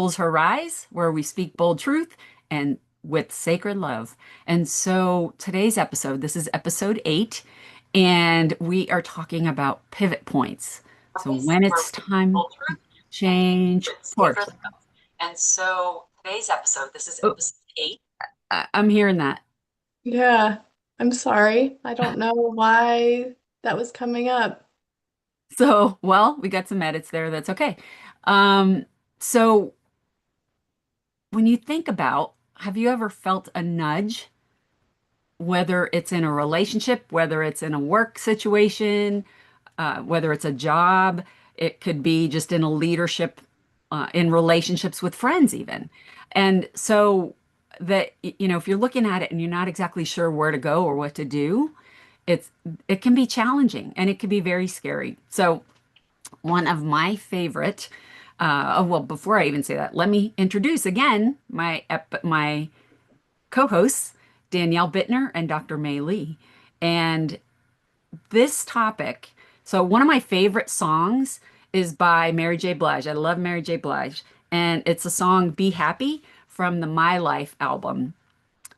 rules her rise, where we speak bold truth and with sacred love. And so today's episode, this is episode 8, and we are talking about pivot points. So when it's time to change course. And so today's episode, this is episode 8. I'm hearing that. Yeah, I'm sorry. I don't know why that was coming up. So, well, we got some edits there. That's okay. Um, so when you think about, have you ever felt a nudge, whether it's in a relationship, whether it's in a work situation, whether it's a job, it could be just in a leadership, in relationships with friends, even. And so that, if you're looking at it and you're not exactly sure where to go or what to do, it's it can be challenging and it can be very scary. So one of my favorite, oh, well, before I even say that, let me introduce again my co-hosts, Danielle Bittner and Dr. May Lee. And this topic, so one of my favorite songs is by Mary J. Blige. I love Mary J. Blige. And it's a song, Be Happy, from the My Life album.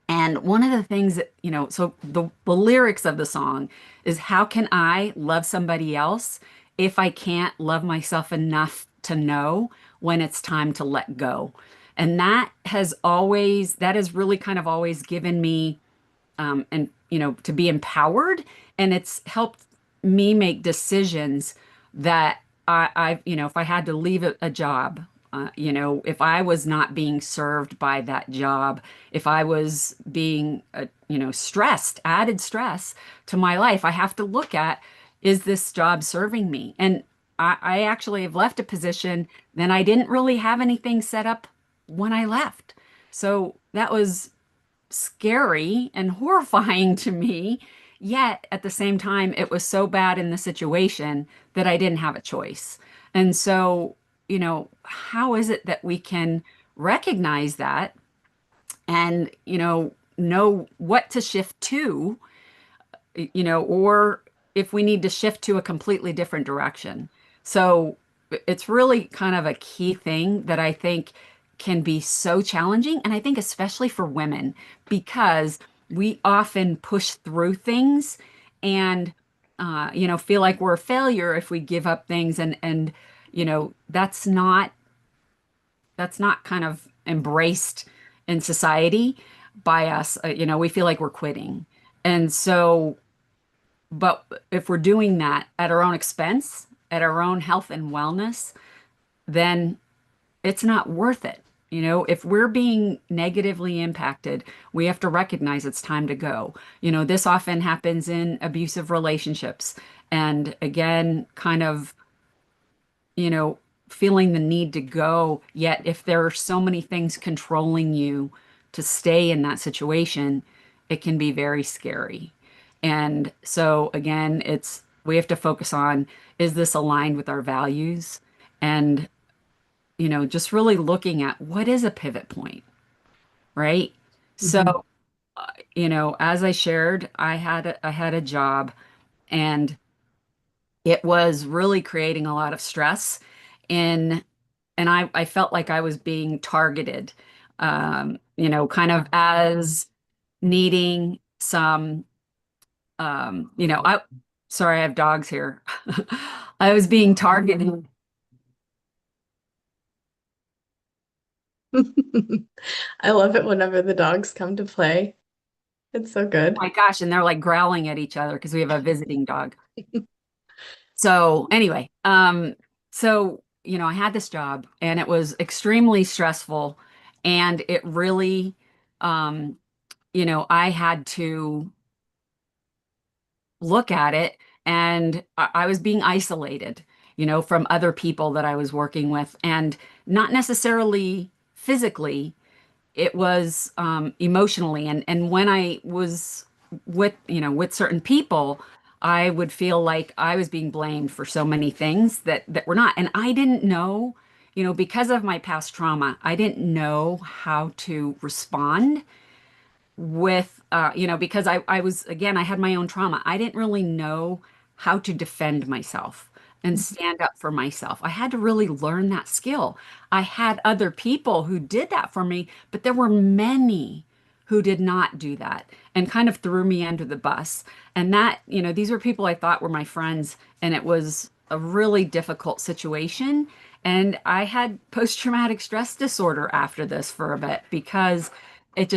And one of the things that, so the lyrics of the song is, how can I love somebody else if I can't love myself enough to know when it's time to let go? And that has really kind of always given me, and, to be empowered. And it's helped me make decisions that if I had to leave a job, if I was not being served by that job, if I was being, stressed, added stress to my life, I have to look at, is this job serving me? And I actually have left a position, then I didn't really have anything set up when I left. So that was scary and horrifying to me. Yet at the same time, it was so bad in the situation that I didn't have a choice. And so, how is it that we can recognize that and, know what to shift to, or if we need to shift to a completely different direction? So it's really kind of a key thing that I think can be so challenging. And I think especially for women, because we often push through things and, feel like we're a failure if we give up things. And, that's not kind of embraced in society by us. We feel like we're quitting. And so, but if we're doing that at our own expense, at our own health and wellness, then it's not worth it. If we're being negatively impacted, we have to recognize it's time to go. This often happens in abusive relationships. And again, kind of, feeling the need to go. Yet, if there are so many things controlling you to stay in that situation, it can be very scary. And so, again, we have to focus on, is this aligned with our values? And, just really looking at what is a pivot point, right? Mhm. So, as I shared, I had a job and it was really creating a lot of stress in and I felt like I was being targeted, kind of as needing some, sorry, I have dogs here. I was being targeted. Oh I love it whenever the dogs come to play. It's so good. my gosh, and they're like growling at each other because we have a visiting dog. So anyway, I had this job and it was extremely stressful and it really, um, I had to look at it and I was being isolated, from other people that I was working with and not necessarily physically, it was emotionally. And when I was with certain people, I would feel like I was being blamed for so many things that were not. And I didn't know, because of my past trauma, I didn't know how to respond with because I was, again, I had my own trauma. I didn't really know how to defend myself. and stand up for myself. I had to really learn that skill. I had other people who did that for me, but there were many who did not do that and kind of threw me under the bus. And that, these were people I thought were my friends, and it was a really difficult situation. And I had post-traumatic stress disorder after this for a bit because it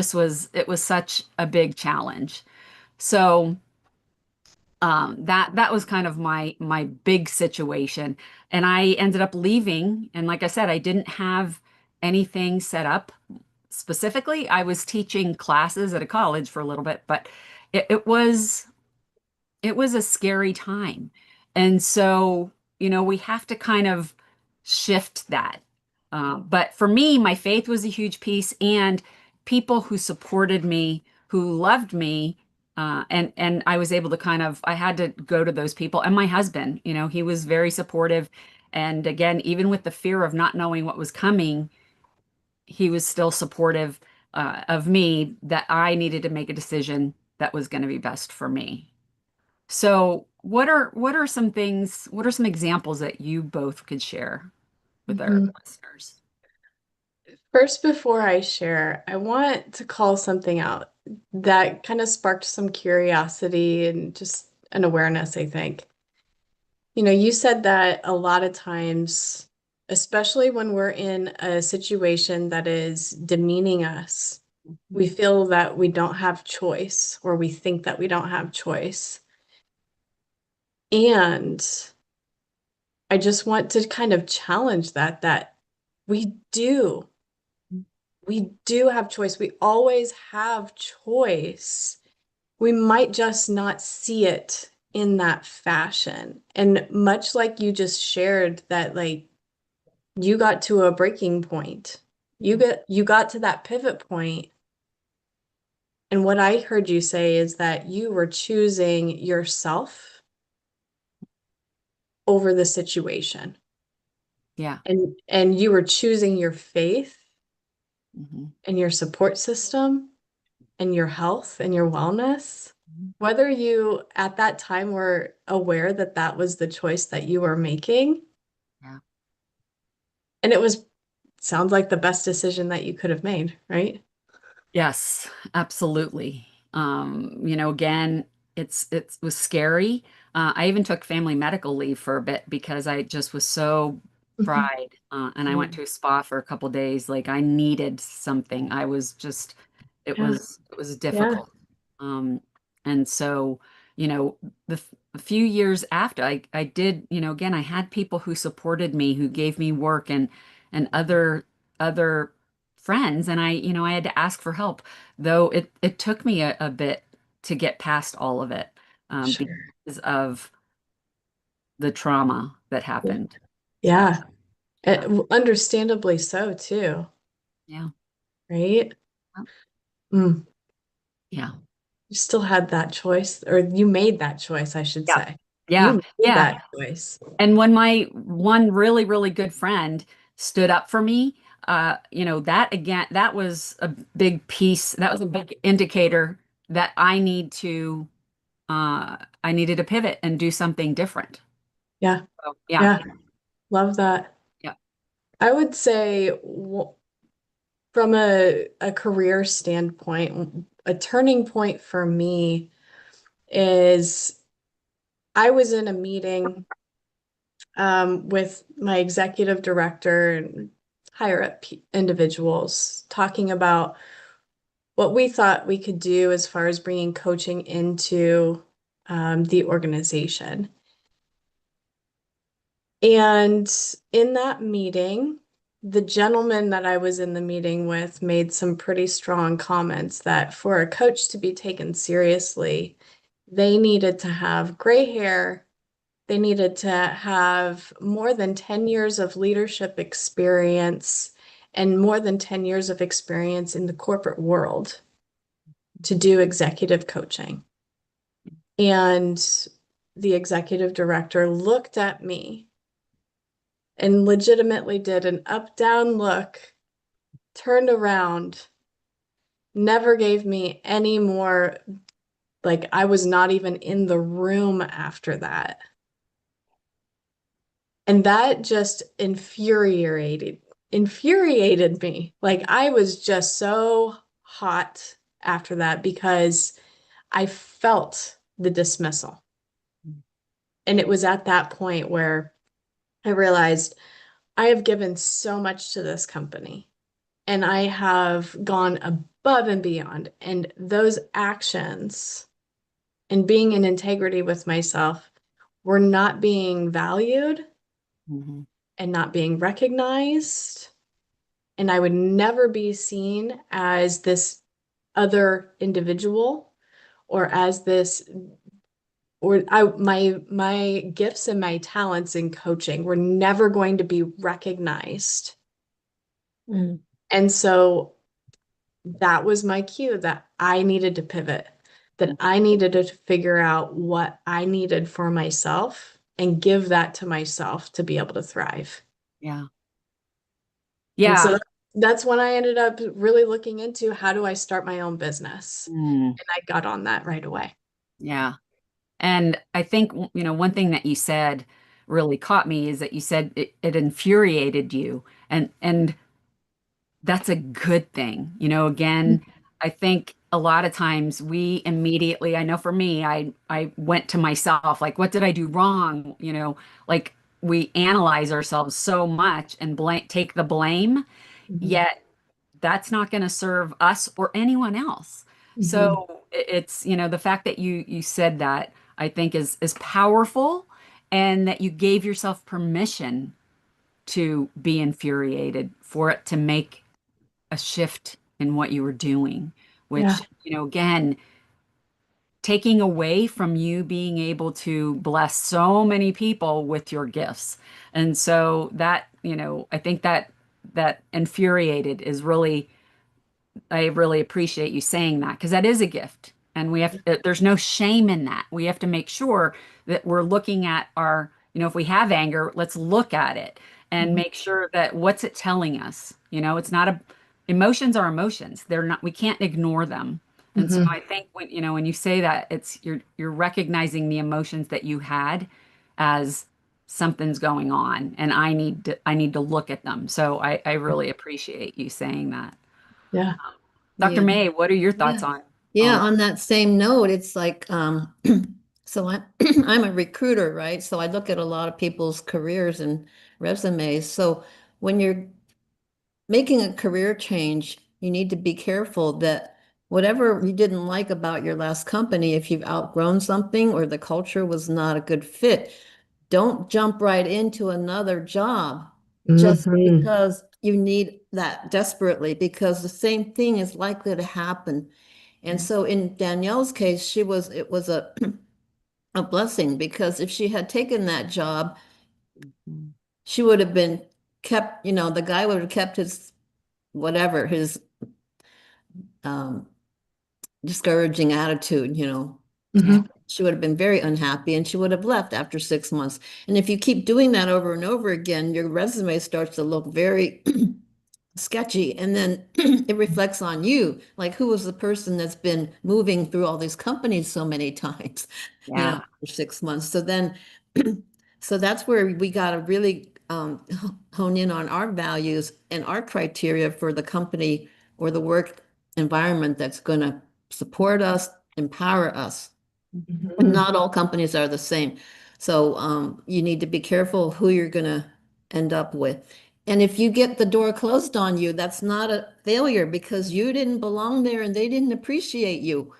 was such a big challenge. So that was kind of my big situation, and I ended up leaving. And like I said, I didn't have anything set up specifically. I was teaching classes at a college for a little bit, but it was a scary time. And so, we have to kind of shift that. But for me, my faith was a huge piece, and people who supported me, who loved me, and I was able to I had to go to those people. And my husband, he was very supportive. And again, even with the fear of not knowing what was coming, he was still supportive, of me, that I needed to make a decision that was going to be best for me. So, what are some things, what are some examples that you both could share with our Mhm. listeners? First, before I share, I want to call something out that kind of sparked some curiosity and just an awareness, I think. You said that a lot of times, especially when we're in a situation that is demeaning us, we feel that we don't have choice, or we think that we don't have choice. And I just want to kind of challenge that we do. We do have choice. We always have choice. We might just not see it in that fashion. And much like you just shared that, like, you got to a breaking point. You got to that pivot point. And what I heard you say is that you were choosing yourself over the situation. Yeah. And you were choosing your faith Hmm. and your support system and your health and your wellness. Whether you at that time were aware that that was the choice that you were making, Yeah. and it was sounds like the best decision that you could have made, right? Yes, absolutely. Again, it was scary. I even took family medical leave for a bit because I just was so Mhm. fried. And I went Yeah. to a spa for a couple days. Like I needed something. I was just, Yeah. it was Yeah. difficult. Um, and so, you know, a few years after I did, again, I had people who supported me, who gave me work, and other friends, and I had to ask for help, though it took me a bit to get past all of it, Sure. because of the trauma that Yeah. happened. So, Yeah. yeah, Understandably so too, yeah, right? Mm. yeah, You still had that choice, or you made that choice, I should yeah, say. yeah, You made yeah. that choice. And when my one really, really good friend stood up for me, that again, that was a big piece. That was a big indicator that I needed to pivot and do something different. Yeah. So, yeah, Yeah. Love that. yeah. I would say from a career standpoint, a turning point for me is I was in a meeting with my executive director and higher up individuals talking about what we thought we could do as far as bringing coaching into the organization. And in that meeting, the gentleman that I was in the meeting with made some pretty strong comments that for a coach to be taken seriously, they needed to have gray hair. They needed to have more than 10 years of leadership experience and more than 10 years of experience in the corporate world to do executive coaching. And the executive director looked at me and legitimately did an up down look, turned around, never gave me any more, like I was not even in the room after that. And that just infuriated me. Like I was just so hot after that because I felt the dismissal. And it was at that point where I realized I have given so much to this company and I have gone above and beyond. And those actions and being in integrity with myself were not being valued Mhm. and not being recognized. And I would never be seen as this other individual or as this or my gifts and my talents in coaching were never going to be recognized. Mm. And so that was my cue that I needed to pivot, that I needed to figure out what I needed for myself and give that to myself to be able to thrive. Yeah. And Yeah. so that's when I ended up really looking into how do I start my own business. Mm, And I got on that right away. yeah. And I think, one thing that you said really caught me is that you said it infuriated you. And that's a good thing. Again, I think a lot of times we immediately, I know for me, I went to myself, like, what did I do wrong? Like we analyze ourselves so much and take the blame, Mhm. yet that's not going to serve us or anyone else. Mhm. So it's, the fact that you said that, I think is powerful, and that you gave yourself permission to be infuriated for it to make a shift in what you were doing, Yeah. which, again, taking away from you being able to bless so many people with your gifts. And so that, I think that infuriated is really, I really appreciate you saying that, because that is a gift. And there's no shame in that. We have to make sure that we're looking at our, if we have anger, let's look at it and Mhm. make sure that what's it telling us? It's not emotions are emotions. They're not, we can't ignore them. And so Mhm. I think when you say that, you're recognizing the emotions that you had as something's going on, and I need to look at them. So I really appreciate you saying that. Yeah. Dr. Yeah. May, what are your Yeah. thoughts on Yeah, on on that same note, it's like so I'm I'm a recruiter, right? So I look at a lot of people's careers and resumes. So when you're making a career change, you need to be careful that whatever you didn't like about your last company, if you've outgrown something or the culture was not a good fit, don't jump right into another job just Mhm. because you need that desperately, because the same thing is likely to happen. And so in Danielle's case, it was a blessing, because if she had taken that job, Mhm. she would have been kept, the guy would have kept his whatever, his um, discouraging attitude, Yeah. and she would have been very unhappy and she would have left after 6 months. And if you keep doing that over and over again, your resume starts to look very sketchy, and then it reflects on you, like who was the person that's been moving through all these companies so many times, Yeah. for 6 months. So then so that's where we got to really hone in on our values and our criteria for the company or the work environment that's going to support us, empower us. And Mhm. not all companies are the same. So you need to be careful who you're going to end up with. And if you get the door closed on you, that's not a failure, because you didn't belong there and they didn't appreciate you.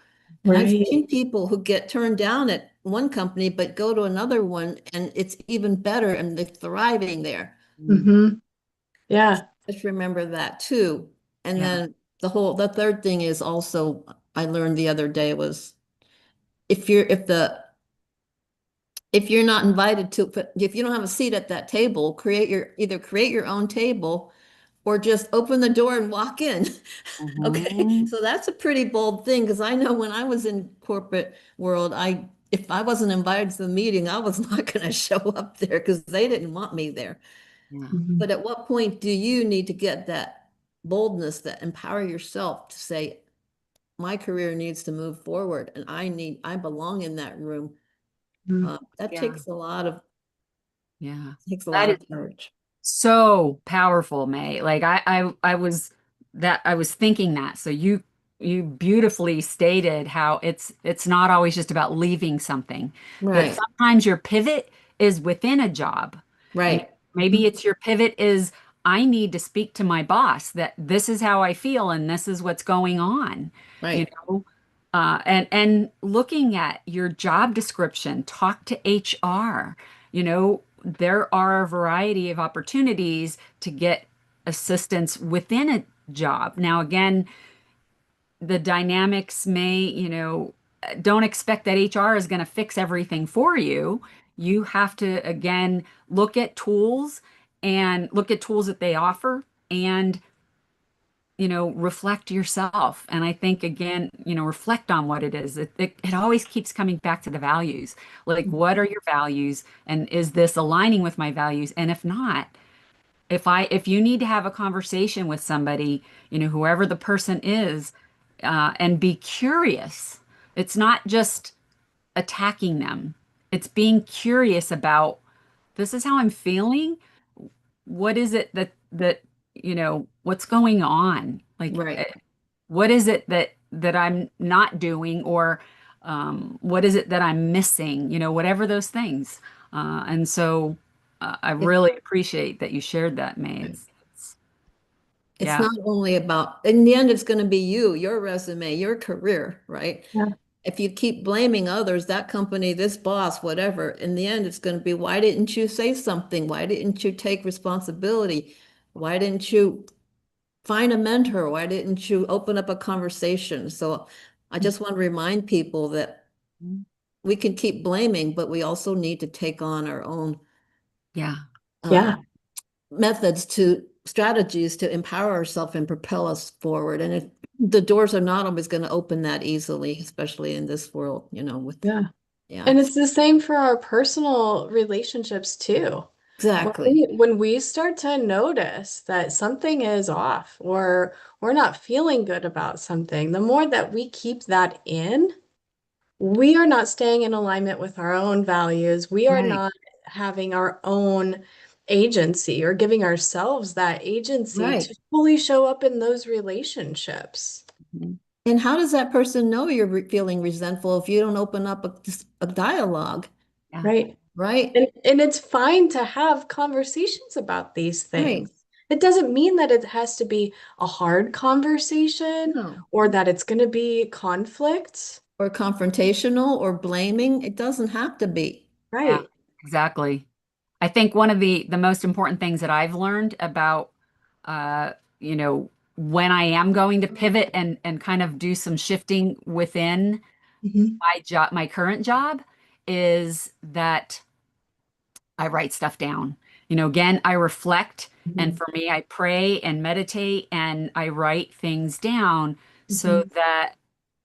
And I've Right. seen people who get turned down at one company, but go to another one and it's even better and they're thriving there. Mm, Mhm. Yeah. Just remember that too. And yeah. then the third thing is also, I learned the other day was, if you're, if the, if you're not invited to, if you don't have a seat at that table, either create your own table or just open the door and walk in. Okay, Mhm. so that's a pretty bold thing, because I know when I was in corporate world, if I wasn't invited to the meeting, I was not going to show up there because they didn't want me there. Yeah. Mhm. But at what point do you need to get that boldness, that empower yourself to say, my career needs to move forward and I belong in that room. Mhm. That Yeah. takes a lot of Yeah. Takes a lot That is of courage. so powerful, May. Like I was thinking that. So you beautifully stated how it's not always just about leaving something, that Right, sometimes your pivot is within a job. You know, right, maybe it's your pivot is I need to speak to my boss that this is how I feel and this is what's going on, you right, know. And looking at your job description, talk to HR. You know, there are a variety of opportunities to get assistance within a job. Now, again, the dynamics may, don't expect that HR is going to fix everything for you. You have to, again, look at tools and look at tools that they offer and, reflect yourself. And I think, again, reflect on what it is. It always keeps coming back to the values. Like, what are your values? And is this aligning with my values? And if not, if you need to have a conversation with somebody, whoever the person is, and be curious. It's not just attacking them. It's being curious about this is how I'm feeling. What is it what's going on? Like, right. what is it that I'm not doing, or what is it that I'm missing? Whatever those things. And so I It, really appreciate that you shared that, May. it's Yeah, not only about, in the end, it's going to be you, your resume, your career, right? Yeah. If you keep blaming others, that company, this boss, whatever, in the end, it's going to be, why didn't you say something? Why didn't you take responsibility? Why didn't you find a mentor? Why didn't you open up a conversation? So I just want to remind people that we can keep blaming, but we also need to take on our own yeah. uh, Yeah. methods to strategies to empower ourselves and propel us forward. And the doors are not always going to open that easily, especially in this world, with, Yeah. yeah, And it's the same for our personal relationships too. When exactly. we start to notice that something is off or we're not feeling good about something, the more that we keep that in, we are not staying in alignment with our own values. We are Right, not having our own agency or giving ourselves that agency right. to fully show up in those relationships. Mhm. And how does that person know you're feeling resentful if you don't open up a dialogue, Yeah, Right. right? And it's fine to have conversations about these Right. things. It doesn't mean that it has to be a hard conversation No. or that it's going to be conflict. Or confrontational or blaming. It doesn't have to be. yeah, Right. exactly. I think one of the most important things that I've learned about uh, when I am going to pivot and kind of do some shifting within Mhm. my current job is that I write stuff down. Again, I reflect, and Mhm. for me, I pray and meditate and I write things down so Mhm. that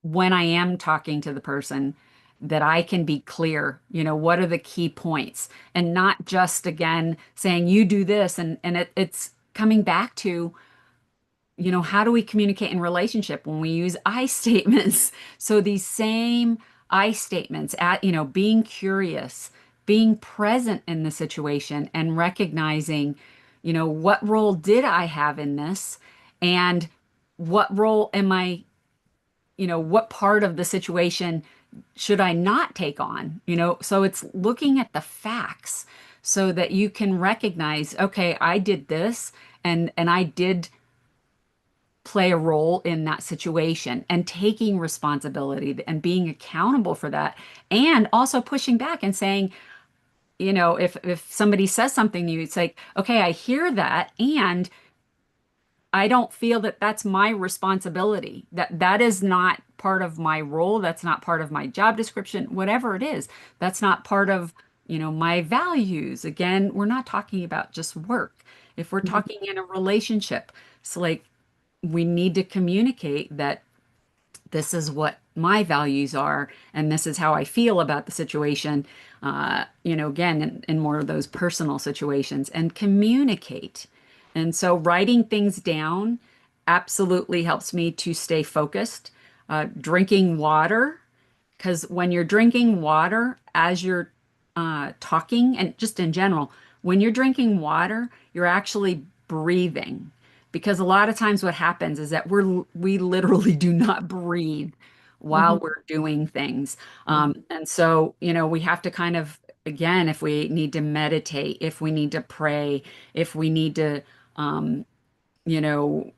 when I am talking to the person, that I can be clear, what are the key points and not just again saying you do this and it's coming back to how do we communicate in relationship when we use I statements? So these same I statements at, being curious, being present in the situation and recognizing, what role did I have in this? And what role am I, what part of the situation should I not take on? So it's looking at the facts so that you can recognize, okay, I did this and I did play a role in that situation and taking responsibility and being accountable for that and also pushing back and saying if somebody says something to you it's like okay I hear that and I don't feel that that's my responsibility that is not part of my role that's not part of my job description whatever it is that's not part of my values again we're not talking about just work if we're Mhm. talking in a relationship it's like we need to communicate that this is what my values are and this is how I feel about the situation again in more of those personal situations and communicate and so writing things down absolutely helps me to stay focused drinking water because when you're drinking water as you're talking and just in general When you're drinking water, you're actually breathing. Because a lot of times what happens is that we literally do not breathe while Mhm. we're doing things. Mhm. And so, we have to kind of, again, if we need to meditate, if we need to pray, if we need to, you know,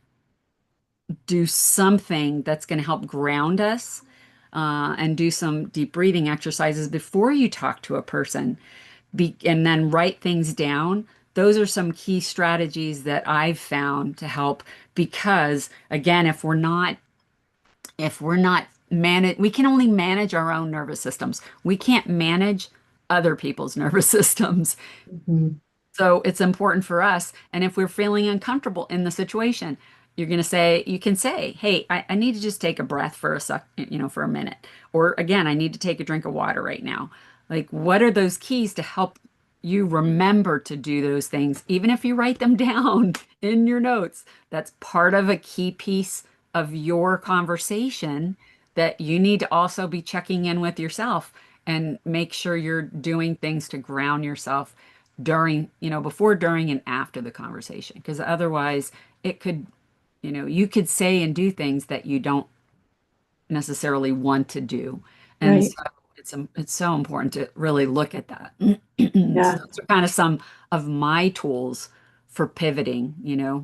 do something that's going to help ground us, and do some deep breathing exercises before you talk to a person, and then write things down. Those are some key strategies that I've found to help because, again, if we're not manage, we can only manage our own nervous systems. We can't manage other people's nervous systems. Mhm. So it's important for us. And if we're feeling uncomfortable in the situation, you can say, hey, I need to just take a breath for a sec, for a minute. Or again, I need to take a drink of water right now. Like, what are those keys to help you remember to do those things? Even if you write them down in your notes, that's part of a key piece of your conversation that you need to also be checking in with yourself and make sure you're doing things to ground yourself before, during, and after the conversation. Because otherwise, it could, you could say and do things that you don't necessarily want to do. And Right. so it's so important to really look at that. So Yeah. those are kind of some of my tools for pivoting. Yeah.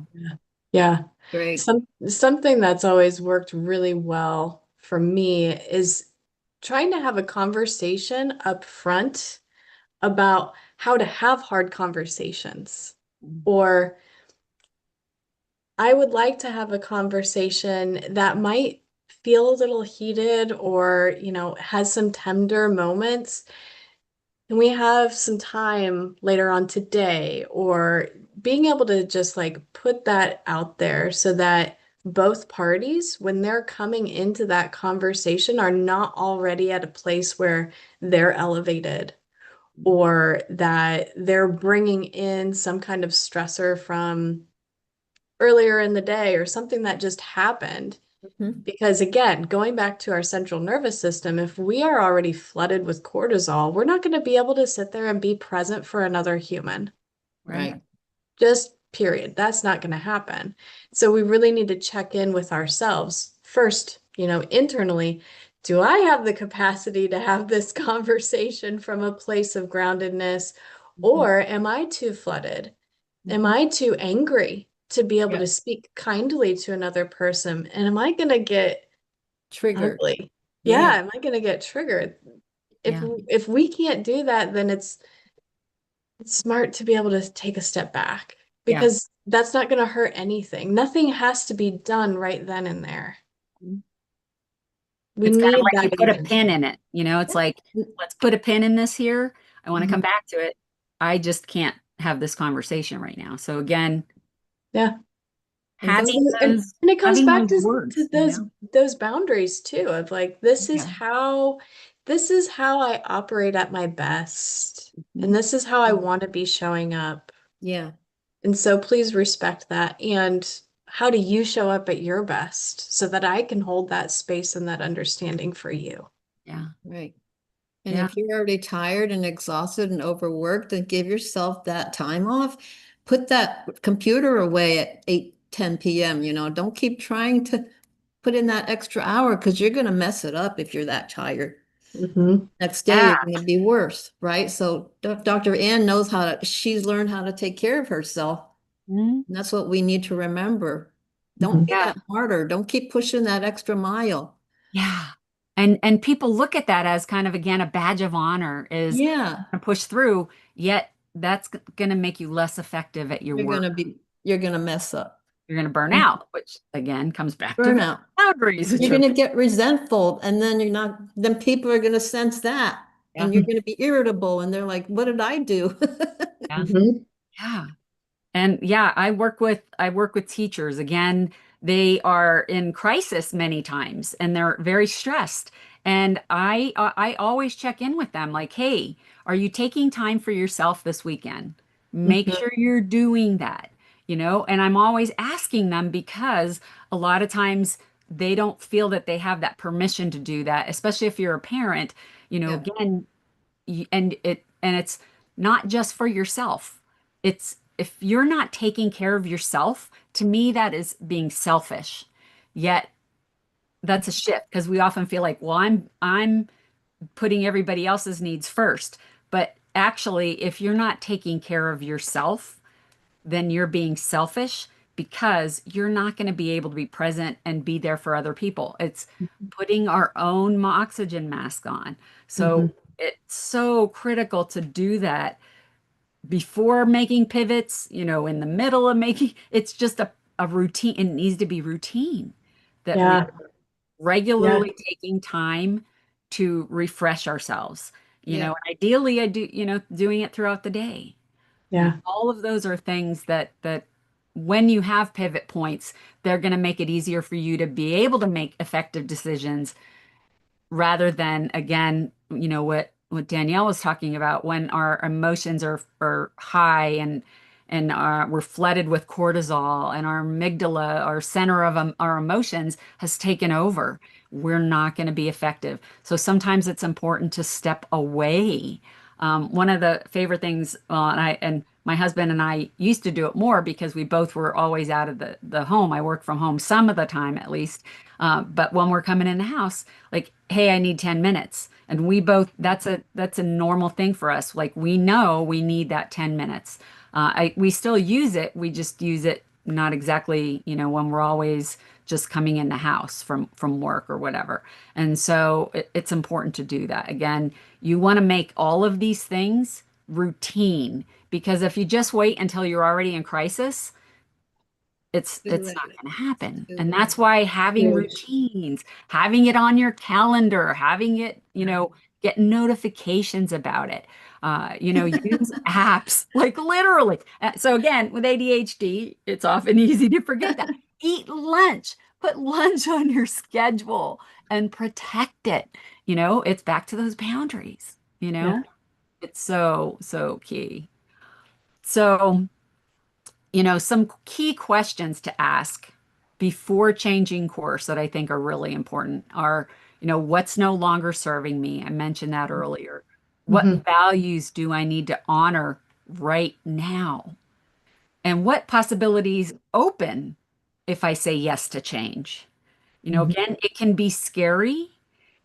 Yeah. Great. Something that's always worked really well for me is trying to have a conversation up front about how to have hard conversations. Or I would like to have a conversation that might feel a little heated or, has some tender moments. Can we have some time later on today, or being able to just like put that out there so that both parties, when they're coming into that conversation, are not already at a place where they're elevated or that they're bringing in some kind of stressor from earlier in the day or something that just happened. Mhm. Because again, going back to our central nervous system, if we are already flooded with cortisol, we're not going to be able to sit there and be present for another human. Right. Right. Just period. That's not going to happen. So we really need to check in with ourselves first, internally. Do I have the capacity to have this conversation from a place of groundedness, Mhm. or am I too flooded? Am Mhm. I too angry to be able Yeah. to speak kindly to another person? And am I going to get Triggered. ugly? Yeah. Yeah, am I going to get triggered? If Yeah. if we can't do that, then it's smart to be able to take a step back Yeah. because that's not going to hurt anything. Nothing has to be done right then and there. We It's kind of need like you that put a even pin in it. It's like, let's put a pin in this here. I want to come Mhm. back to it. I just can't have this conversation right now. So again, Yeah. And having don't, And it comes having back those to words. those boundaries too of like Yeah. this is how I operate at my best. And Mhm. this is how I want to be showing up. yeah. And so please respect that. And how do you show up at your best so that I can hold that space and that understanding for you? Yeah. Right. And Yeah. if you're already tired and exhausted and overworked, then give yourself that time off. Put that computer away at 8, 10 p.m. Don't keep trying to put in that extra hour because you're going to mess it up if you're that tired. Hmm. Next day, Yeah. you're going to be worse, right? So Dr. Ann knows she's learned how to take care of herself. Mhm. And that's what we need to remember. Don't be Hmm. Yeah. that martyr. Don't keep pushing that extra mile. Yeah. And people look at that as kind of, again, a badge of honor is Yeah, to push through, yet that's going to make you less effective at your work. you're going to mess up. You're going to burn And out, which again comes back to burnout. boundaries, which You're are, going to get resentful, and then then people are going to sense that, yeah. and you're going to be irritable, and they're like, "What did I do?" Yeah. Hmm. Yeah. And yeah, I work with teachers. Again, they are in crisis many times and they're very stressed. And I always check in with them like, "Hey, are you taking time for yourself this weekend? Make Hmm. sure you're doing that." And I'm always asking them because a lot of times they don't feel that they have that permission to do that, especially if you're a parent. Yeah, Again, and it's not just for yourself. it's if you're not taking care of yourself, to me, that is being selfish. Yet that's a shift because we often feel like, well, I'm putting everybody else's needs first. But actually, if you're not taking care of yourself, then you're being selfish because you're not going to be able to be present and be there for other people. It's putting our own oxygen mask on. Mhm. So it's so critical to do that before making pivots, in the middle of making, it's just a routine. It needs to be routine that we Yeah. are Yeah. regularly taking time to refresh ourselves. Yeah. And ideally I do, doing it throughout the day. Yeah. All of those are things that when you have pivot points, they're going to make it easier for you to be able to make effective decisions rather than again, what Danielle was talking about when our emotions are high and we're flooded with cortisol and our amygdala, our center of our emotions, has taken over. We're not going to be effective. So sometimes it's important to step away. One of the favorite things, and my husband and I used to do it more because we both were always out of the home. I work from home some of the time at least. But when we're coming in the house, like, hey, I need 10 minutes. And we both, that's a normal thing for us. Like we know we need that 10 minutes. We still use it. We just use it not exactly, when we're always just coming in the house from work or whatever. And so it's important to do that. Again, you want to make all of these things routine because if you just wait until you're already in crisis, Too it's not late. going to happen. Too And that's late. why having Huge. routines, having it on your calendar, having it, get notifications about it. Use apps like literally. So again, with ADHD, it's often easy to forget that. Eat lunch. Put lunch on your schedule and protect it. It's back to those boundaries, Yeah. It's so, so key. So, some key questions to ask before changing course that I think are really important are, what's no longer serving me? I mentioned that earlier. What Hmm. values do I need to honor right now? And what possibilities open if I say yes to change? Hmm. Again, it can be scary.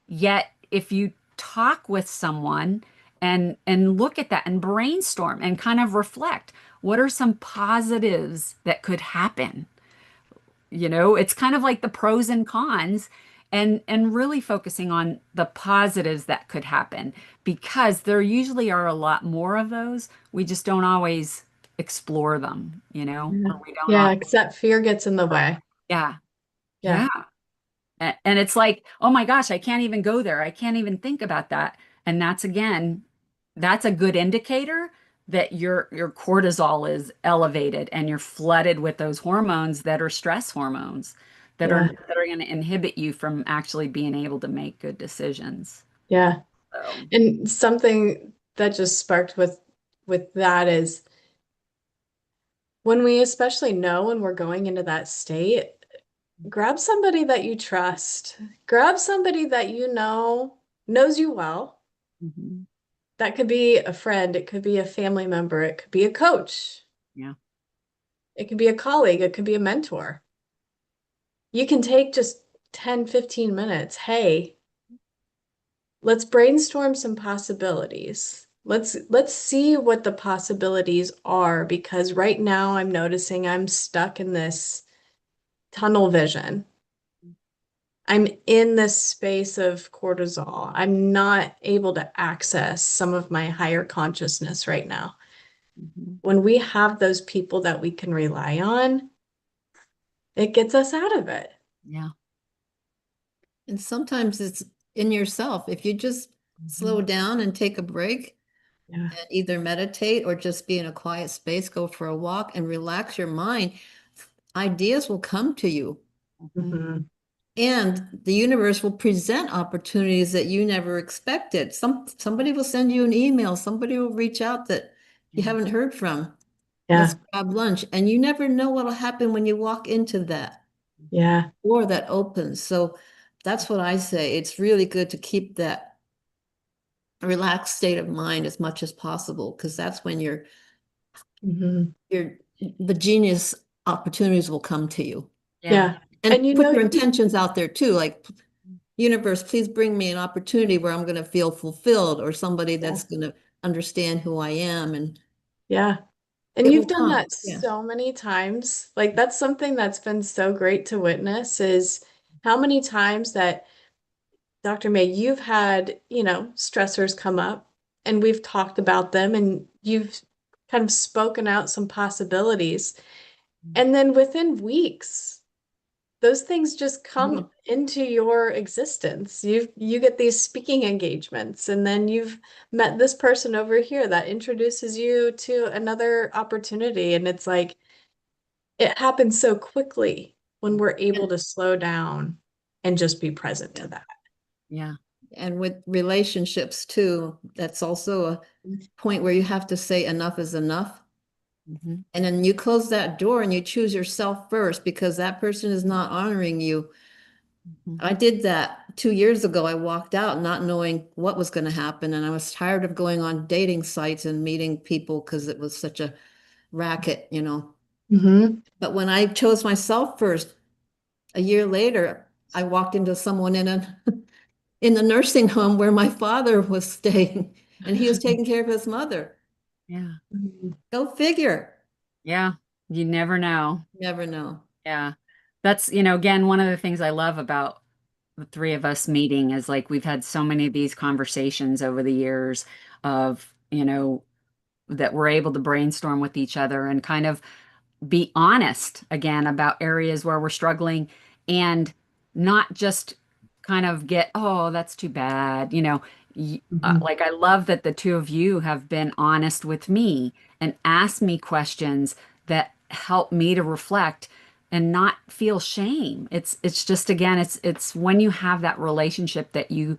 Yet, if you talk with someone and look at that and brainstorm and kind of reflect, what are some positives that could happen? It's kind of like the pros and cons and really focusing on the positives that could happen because there usually are a lot more of those. We just don't always explore them, Yeah. or we don't Yeah. often. Because that fear gets in the way. Yeah. Yeah. Yeah. And it's like, oh my gosh, I can't even go there. I can't even think about that. And that's a good indicator that your cortisol is elevated and you're flooded with those hormones that are stress hormones Yeah. that are going to inhibit you from actually being able to make good decisions. Yeah. So, And something that just sparked with that is when we especially know when we're going into that state, grab somebody that you trust. Grab somebody that you know knows you well. mhm. That could be a friend, it could be a family member, it could be a coach, Yeah. it could be a colleague, it could be a mentor. You can take just 10, 15 minutes. Hey, let's brainstorm some possibilities. Let's see what the possibilities are because right now I'm noticing I'm stuck in this tunnel vision. I'm in this space of cortisol. I'm not able to access some of my higher consciousness right now. Mhm. When we have those people that we can rely on, it gets us out of it. Yeah. And sometimes it's in yourself. If you just slow Mhm. down and take a break Yeah. and either meditate or just be in a quiet space, go for a walk and relax your mind, ideas will come to you. Mhm. Mhm. And the universe will present opportunities that you never expected. Somebody will send you an email, somebody will reach out that you Yeah. haven't heard from. Let's Yeah. grab lunch. And you never know what'll happen when you walk into that Yeah. door that opens. So that's what I say. It's really good to keep that relaxed state of mind as much as possible, because that's when Mhm. your the genius opportunities will come to you. Yeah. Yeah. And And you put know, your intentions out there too, like universe, please bring me an opportunity where I'm going to feel fulfilled or somebody yeah. that's going to understand who I am and Yeah. And it will you've done come. that Yeah. so many times. Like that's something that's been so great to witness is how many times that Dr. May, you've had, stressors come up and we've talked about them and you've kind of spoken out some possibilities. And then within weeks, those things just come Mhm. into your existence. You get these speaking engagements, and then you've met this person over here that introduces you to another opportunity. And it's like it happens so quickly when we're able And to slow down and just be present yeah. to that. Yeah. And with relationships too, that's also a point where you have to say enough is enough. Mhm. And then you close that door and you choose yourself first because that person is not honoring you. Mhm. I did that 2 years ago. I walked out not knowing what was going to happen. And I was tired of going on dating sites and meeting people because it was such a racket, you know. Mm-hmm. But when I chose myself first, a year later, I walked into someone in the nursing home where my father was staying and he was taking care of his mother. Yeah. Go figure. Yeah. You never know. Never know. Yeah. That's, again, one of the things I love about the three of us meeting is like we've had so many of these conversations over the years of, that we're able to brainstorm with each other and kind of be honest again about areas where we're struggling and not just kind of get, oh, that's too bad. Mm-hmm. Like I love that the two of you have been honest with me and asked me questions that help me to reflect and not feel shame. It's just again, it's when you have that relationship that you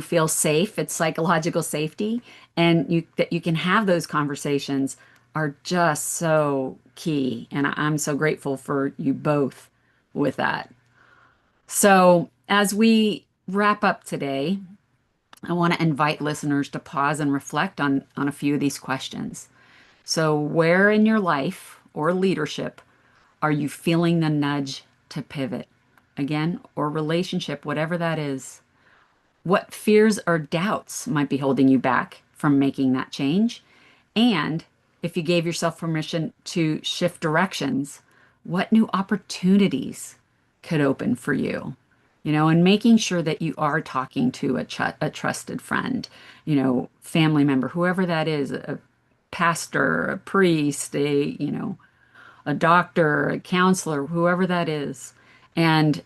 feel safe, it's psychological safety, and you that you can have those conversations are just so key. And I'm so grateful for you both with that. So, as we wrap up today, I want to invite listeners to pause and reflect on a few of these questions. So, where in your life or leadership are you feeling the nudge to pivot? Again, or relationship, whatever that is. What fears or doubts might be holding you back from making that change? And if you gave yourself permission to shift directions, what new opportunities could open for you? And making sure that you are talking to a trusted friend, family member, whoever that is, a pastor, a priest, a doctor, a counselor, whoever that is. And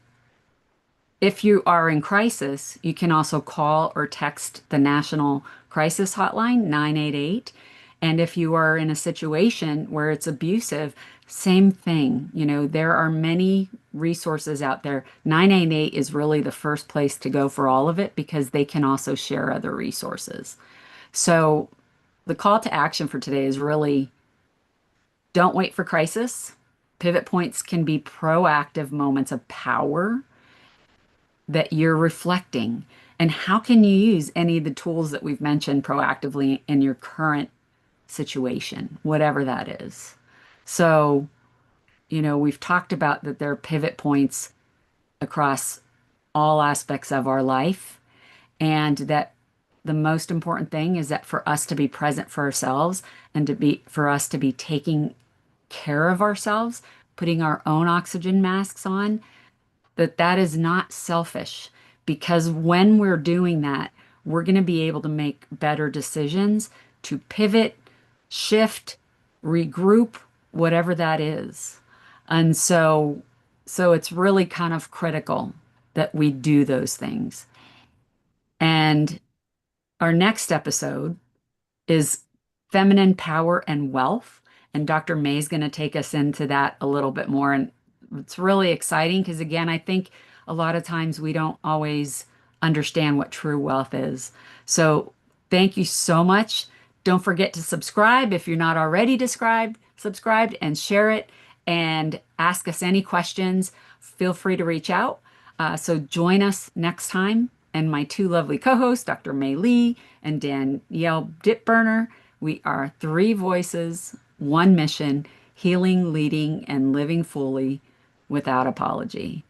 if you are in crisis, you can also call or text the National Crisis Hotline, 988. And if you are in a situation where it's abusive, same thing. There are many resources out there. 988 is really the first place to go for all of it because they can also share other resources. So the call to action for today is really don't wait for crisis. Pivot points can be proactive moments of power that you're reflecting. And how can you use any of the tools that we've mentioned proactively in your current situation, whatever that is? So, we've talked about that there are pivot points across all aspects of our life, and that the most important thing is that for us to be present for ourselves and for us to be taking care of ourselves, putting our own oxygen masks on, that is not selfish because when we're doing that, we're going to be able to make better decisions to pivot, shift, regroup, whatever that is. And so it's really kind of critical that we do those things. And our next episode is feminine power and wealth. And Dr. May is going to take us into that a little bit more. And it's really exciting because, again, I think a lot of times we don't always understand what true wealth is. So thank you so much. Don't forget to subscribe if you're not already subscribed and share it and ask us any questions. Feel free to reach out. So join us next time. And my two lovely co-hosts, Dr. May Lee and Danielle Dittner. We are three voices one mission: healing, leading, and living fully without apology.